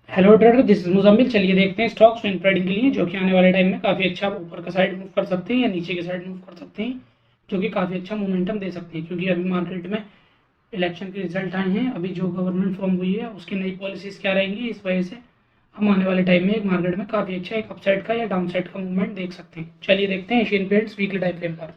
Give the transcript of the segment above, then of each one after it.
Hello trader, this is Muzammil. चलिए देखते हैं स्टॉक स्विंग ट्रेडिंग के लिए जो कि आने वाले टाइम में काफ़ी अच्छा ऊपर का साइड मूव कर सकते हैं या नीचे के साइड मूव कर सकते हैं, जो कि काफ़ी अच्छा मोमेंटम दे सकते हैं। क्योंकि अभी मार्केट में इलेक्शन के रिजल्ट आए हैं, अभी जो गवर्नमेंट फॉर्म हुई है उसकी नई पॉलिसीज़ क्या रहेंगी, इस वजह से हम आने वाले टाइम में एक मार्केट में काफ़ी अच्छा एक अपसाइड का या डाउन साइड का मूवमेंट देख सकते हैं। चलिए देखते हैं Asian paints weekly time frame पर।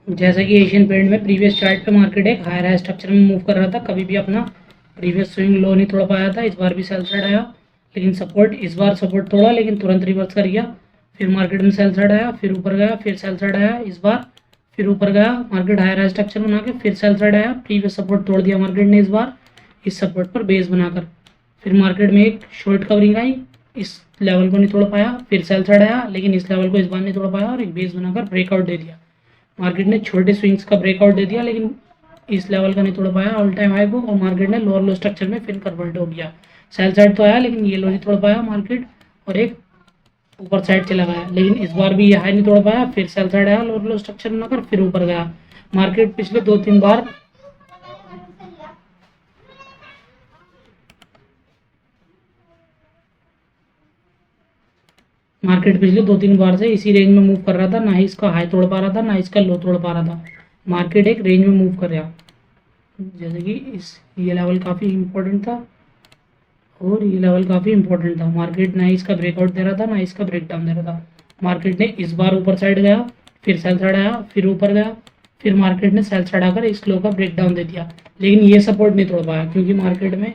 जैसा कि एशियन पेंट में प्रीवियस चार्ट पे मार्केट एक हायर हाई स्ट्रक्चर में मूव कर रहा था, कभी भी अपना प्रीवियस स्विंग लो नहीं तोड़ पाया था। इस बार भी सेल साइड आया, लेकिन सपोर्ट इस बार सपोर्ट तोड़ा लेकिन तुरंत रिवर्स कर गया। फिर मार्केट में सेल साइड आया, फिर ऊपर गया, फिर सेल साइड आया इस बार, फिर ऊपर गया। मार्केट हायर हाई स्ट्रक्चर बना के फिर सेल साइड आया, प्रीवियस सपोर्ट तोड़ दिया मार्केट ने इस बार इस सपोर्ट पर बेस बनाकर। फिर मार्केट में एक शॉर्ट कवरिंग आई, इस लेवल को नहीं तोड़ पाया, फिर सेल साइड आया लेकिन इस लेवल को इस बार नहीं तोड़ पाया और एक बेस बनाकर ब्रेकआउट दे दिया। मार्केट ने छोटे स्विंग्स का ब्रेकआउट दे दिया लेकिन इस लेवल का नहीं तोड़ पाया ऑल टाइम हाई को, और मार्केट ने लोअर लो स्ट्रक्चर में फिर कन्वर्ट हो गया। सेल साइड तो आया लेकिन ये लो नहीं तोड़ पाया मार्केट, और एक ऊपर साइड चला गया। लेकिन इस बार भी ये हाई नहीं तोड़ पाया, फिर सेल साइड आया लोअर लो स्ट्रक्चर बनाकर, फिर ऊपर गया। मार्केट पिछले दो तीन बार मार्केट पिछले दो तीन बार से इसी रेंज में मूव कर रहा था, ना ही इसका हाई तोड़ पा रहा था ना इसका लो तोड़ पा रहा था। मार्केट एक रेंज में मूव कर रहा, जैसे कि ये लेवल काफ़ी इंपॉर्टेंट था और ये लेवल काफ़ी इंपॉर्टेंट था। मार्केट ना इसका ब्रेकआउट दे रहा था ना इसका ब्रेक डाउन दे रहा था। मार्केट ने इस बार ऊपर साइड गया, फिर सेल साइड आया, फिर ऊपर गया, फिर मार्केट ने सेल साइड आकर इस लो का ब्रेक डाउन दे दिया। लेकिन ये सपोर्ट नहीं तोड़ पाया क्योंकि मार्केट में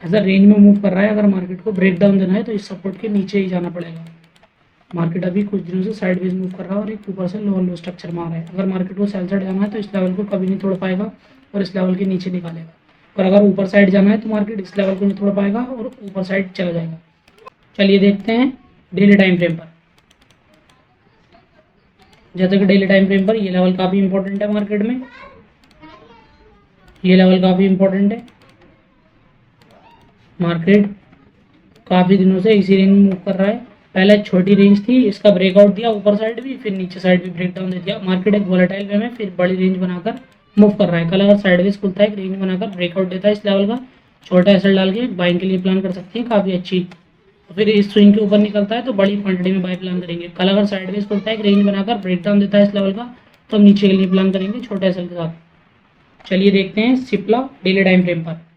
ऐसा रेंज में मूव कर रहा है। अगर मार्केट को ब्रेक डाउन देना है तो इस सपोर्ट के नीचे ही जाना पड़ेगा। मार्केट अभी कुछ दिनों से साइडवेज मूव कर रहा है और एक ऊपर से लोअर लो स्ट्रक्चर मार रहा है। अगर मार्केट को सेल साइड जाना है तो इस लेवल को कभी नहीं तोड़ पाएगा और इस लेवल के नीचे निकालेगा, और अगर ऊपर साइड जाना है तो मार्केट इस लेवल को नहीं तोड़ पाएगा और ऊपर साइड चला जाएगा। चलिए देखते हैं डेली टाइम फ्रेम पर। जैसे कि डेली टाइम फ्रेम पर ये लेवल काफ़ी इंपॉर्टेंट है मार्केट में, ये लेवल काफ़ी इंपॉर्टेंट है। मार्केट काफ़ी दिनों से इसी रेंज में मूव कर रहा है। पहले छोटी रेंज थी, इसका ब्रेकआउट दिया ऊपर साइड भी, फिर नीचे साइड भी ब्रेक डाउन दे दिया। मार्केट एक वोलेटाइल वे में फिर बड़ी रेंज बनाकर मूव कर रहा है। कल अगर साइडवेज खुलता है, एक रेंज बनाकर ब्रेकआउट देता है इस लेवल का, छोटा एसएल डाल के बाइंग के लिए प्लान कर सकते हैं काफ़ी अच्छी। फिर इस स्विंग के ऊपर निकलता है तो बड़ी क्वांटिटी में बाय प्लान करेंगे। कल अगर साइडवेज खुलता है, एक रेंज बनाकर ब्रेक डाउन देता है इस लेवल का, तो हम नीचे के लिए प्लान करेंगे छोटे एसएल के साथ। चलिए देखते हैं सिप्ला डेली टाइम फ्रेम पर।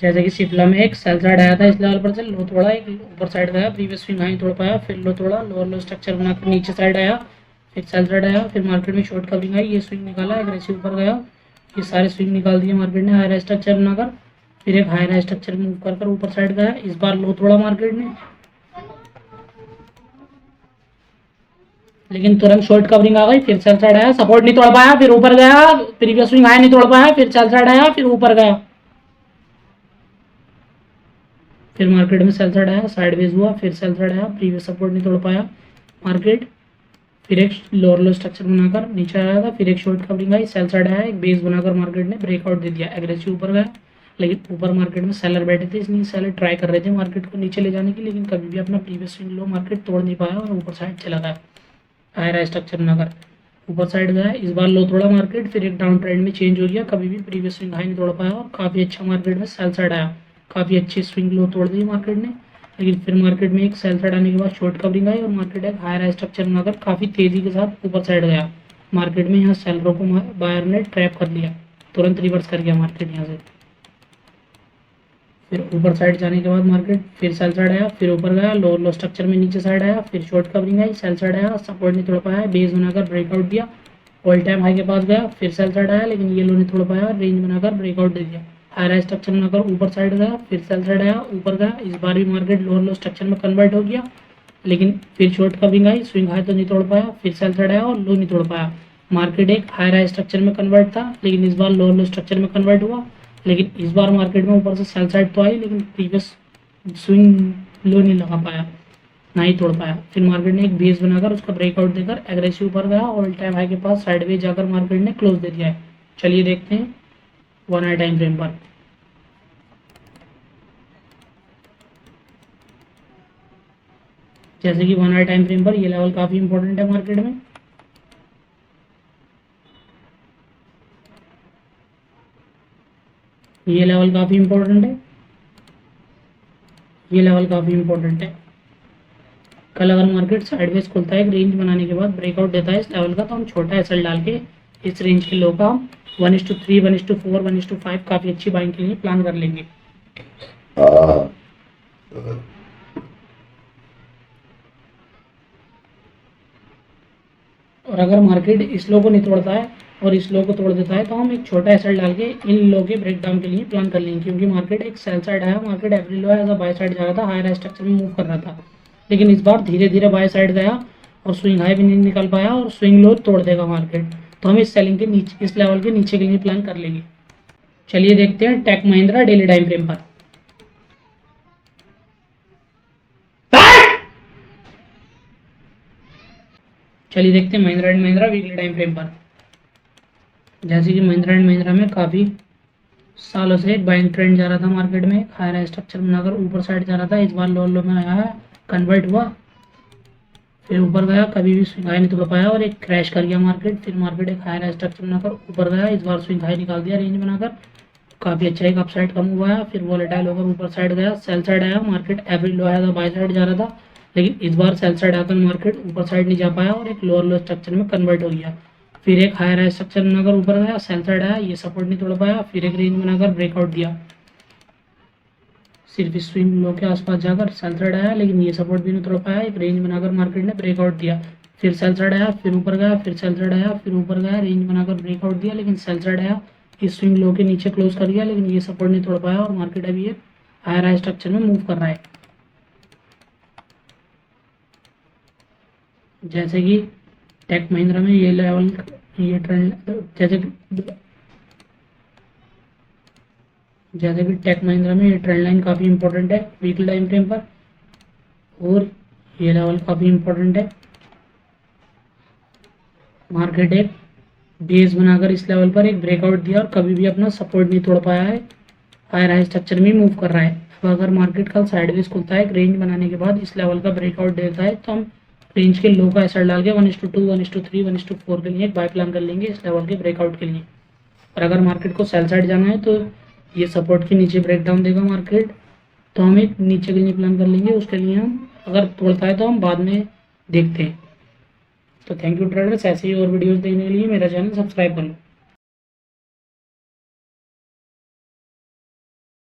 जैसे कि शिमला में एक सेल साइड आया था इस लेवल पर से लो तोड़ा, एक ऊपर साइड गया, प्रीवियस स्विंग हाई तोड़ पाया, फिर लो तोड़ा, लोअर लो स्ट्रक्चर बनाकर नीचे साइड आया, फिर सेल साइड आया, फिर मार्केट में शॉर्ट कवरिंग आई, ये स्विंग निकाला, एग्रेसिव ऊपर गया, ये सारे स्विंग निकाल दिए मार्केट ने हाई स्ट्रक्चर बनाकर। फिर एक हाई स्ट्रक्चर मूव कर ऊपर साइड गया, इस बार लो तोड़ा मार्केट ने, लेकिन तुरंत शॉर्ट कवरिंग आ गई, फिर सेल साइड आया, सपोर्ट नहीं तोड़ पाया, फिर ऊपर गया, प्रीवियस स्विंग हाई नहीं तोड़ पाया, फिर सेल साइड आया, फिर ऊपर गया। फिर मार्केट में सेल साइड आया, साइडवेज हुआ, फिर सेल साइड आया, प्रीवियस सपोर्ट नहीं तोड़ पाया मार्केट। फिर एक लोअर लो स्ट्रक्चर बनाकर नीचे आया था, फिर एक शॉर्ट कवरिंग आई, सेल साइड आया, एक बेस बनाकर मार्केट ने ब्रेकआउट दे दिया, एग्रेसिव ऊपर गया। लेकिन ऊपर मार्केट में सेलर बैठे थे, इसलिए सेलर ट्राई कर रहे थे मार्केट को नीचे ले जाने की, लेकिन कभी भी अपना प्रीवियस स्विंग लो मार्केट तोड़ नहीं पाया और ऊपर साइड चला गया हायर स्ट्रक्चर बनाकर। ऊपर साइड गया, इस बार लो तोड़ा मार्केट, फिर एक डाउन ट्रेंड में चेंज हो गया, कभी भी प्रीवियस स्विंग हाई नहीं तोड़ पाया और काफ़ी अच्छा मार्केट में सेल साइड आया, काफ़ी अच्छी स्विंग लो तोड़ दी मार्केट ने। लेकिन फिर मार्केट में एक सेल साइड आने के बाद शॉर्ट कवरिंग आई और मार्केट एक हायर स्ट्रक्चर बनाकर काफ़ी तेज़ी के साथ ऊपर साइड गया। मार्केट में यहाँ सेलरों को बायर ने ट्रैप कर लिया, तुरंत रिवर्स कर गया मार्केट यहाँ से। फिर ऊपर साइड जाने के बाद मार्केट फिर सेल साइड आया, फिर ऊपर गया, लोअर लो स्ट्रक्चर में नीचे साइड आया, फिर शॉर्ट कवरिंग आई, सेल साइड आया, सपोर्ट नहीं तोड़ पाया, बेस बनाकर ब्रेकआउट दिया, ऑल टाइम हाई के पास गया, फिर सेल साइड आया, लेकिन ये लो नहीं तोड़ पाया, रेंज बनाकर ब्रेकआउट दे दिया, हायर स्ट्रक्चर बनाकर ऊपर साइड गया, फिर सेल साइड आया, ऊपर गया। इस बार भी मार्केट लोअर लो स्ट्रक्चर में कन्वर्ट हो गया, लेकिन फिर शॉर्ट कविंग आई, स्विंग हाई तो नहीं तोड़ पाया, फिर सेल साइड आया और लो नहीं तोड़ पाया। मार्केट एक हायर हाई स्ट्रक्चर में कन्वर्ट था, लेकिन इस बार लोअर लो स्ट्रक्चर में कन्वर्ट हुआ। लेकिन इस बार मार्केट में ऊपर से सेल साइड तो आई, लेकिन प्रीवियस स्विंग लो नहीं लगा पाया, ना ही तोड़ पाया। फिर मार्केट ने एक बेस बनाकर उसका ब्रेकआउट देकर एग्रेसिव ऊपर गया, ऑल टाइम हाई के पास साइडवेज जाकर मार्केट ने क्लोज दे दिया है। चलिए देखते हैं 1 आवर टाइम फ्रेम पर। जैसे कि 1 आवर टाइम फ्रेम पर ये लेवल काफी इंपॉर्टेंट है मार्केट में। ये लेवल काफी इंपॉर्टेंट है, ये लेवल काफी इंपॉर्टेंट है। कल अगर मार्केट साइडवेज खुलता है एक रेंज बनाने के बाद ब्रेकआउट देता है इस लेवल का, तो हम छोटा एसएल डाल के इस रेंज के लो का 1:3, 1:4, 1:5 काफी अच्छी बाइंग के लिए प्लान कर लेंगे। और अगर मार्केट इस लो को नहीं तोड़ता है और इस लो को तोड़ देता है, तो हम एक छोटा एसएल डाल के इन लो के ब्रेकडाउन के लिए प्लान कर लेंगे। क्योंकि मार्केट एक सेल साइड आया, market every low as a buy side जा रहा था, हायर स्ट्रक्चर में मूव कर रहा था, लेकिन इस बार धीरे धीरे बाय साइड गया और स्विंग हाई भी नहीं निकल पाया और स्विंग लो तोड़ देगा मार्केट। तो हम इस सेलिंग के नीचे, इस लेवल के नीचे के लिए प्लान कर लेंगे। चलिए देखते हैं Tech Mahindra daily time frame पर। चलिए देखते हैं Mahindra and Mahindra weekly time frame पर। जैसे कि महिंद्रा एंड महिंद्रा में काफी सालों से एक बाइंग ट्रेंड जा रहा था मार्केट में, हायर स्ट्रक्चर बनाकर ऊपर साइड जा रहा था। इस बार लो लो में आया है, कन्वर्ट हुआ, फिर ऊपर गया, कभी भी स्विंग हाई नहीं तोड़ पाया और एक क्रैश कर गया मार्केट। फिर मार्केट एक हायर स्ट्रक्चर बनाकर ऊपर गया, इस बार स्विंग हाई निकाल दिया रेंज बनाकर, काफी अच्छा एक अपसाइड कम हुआ है। फिर वॉलेटाइल होकर ऊपर साइड गया, सेल साइड आया, मार्केट एवरेज लो आया था, बाय साइड जा रहा था, लेकिन इस बार सेल साइड आकर मार्केट ऊपर साइड नहीं जा पाया और एक लोअर लो स्ट्रक्चर में कन्वर्ट हो गया। फिर एक हायर स्ट्रक्चर बनाकर ऊपर गया, सेल साइड आया, ये सपोर्ट नहीं तोड़ पाया, फिर एक रेंज बनाकर ब्रेकआउट दिया, सिर्फ स्विंग लो के आसपास जाकर सेल साइड आया, लेकिन ये सपोर्ट भी नहीं तोड़ पाया, एक रेंज बनाकर मार्केट ने ब्रेकआउट दिया। फिर सेल साइड आया, फिर ऊपर गया, फिर सेल साइड आया, फिर ऊपर गया, रेंज बनाकर ब्रेकआउट दिया, लेकिन सेल साइड आया, इस स्विंग लो के नीचे क्लोज कर दिया, लेकिन ये सपोर्ट नहीं तोड़ पाया और मार्केट अभी एक हायर स्ट्रक्चर में मूव कर रहा है। जैसे कि टेक महिंद्रा में ये लेवल, ये ट्रेंड, जैसे कि टेक महिंद्रा में ये ट्रेंड लाइन काफी इंपॉर्टेंट है वीकली टाइम फ्रेम पर, और ये लेवल काफी इंपॉर्टेंट है। मार्केट एक बेस बनाकर इस लेवल पर एक ब्रेकआउट दिया और कभी भी अपना सपोर्ट नहीं तोड़ पाया है, हायर हाई स्ट्रक्चर में मूव कर रहा है। अब अगर मार्केट कल साइडवेज खुलता है एक रेंज बनाने के बाद इस लेवल का ब्रेकआउट देता है, तो हम रेंज के लो का एसएल डाल के 1:2, 1:3, 1:4 के लिए एक बाय प्लान कर लेंगे इस लेवल के ब्रेकआउट के लिए। और अगर मार्केट को सेल साइड जाना है तो ये सपोर्ट के नीचे ब्रेकडाउन देगा मार्केट, तो हम एक नीचे के लिए प्लान कर लेंगे, उसके लिए हम अगर तोड़ता है तो हम बाद में देखते हैं। तो थैंक यू ट्रेडर्स, ऐसे ही और वीडियोस देखने के लिए मेरा चैनल सब्सक्राइब कर लो।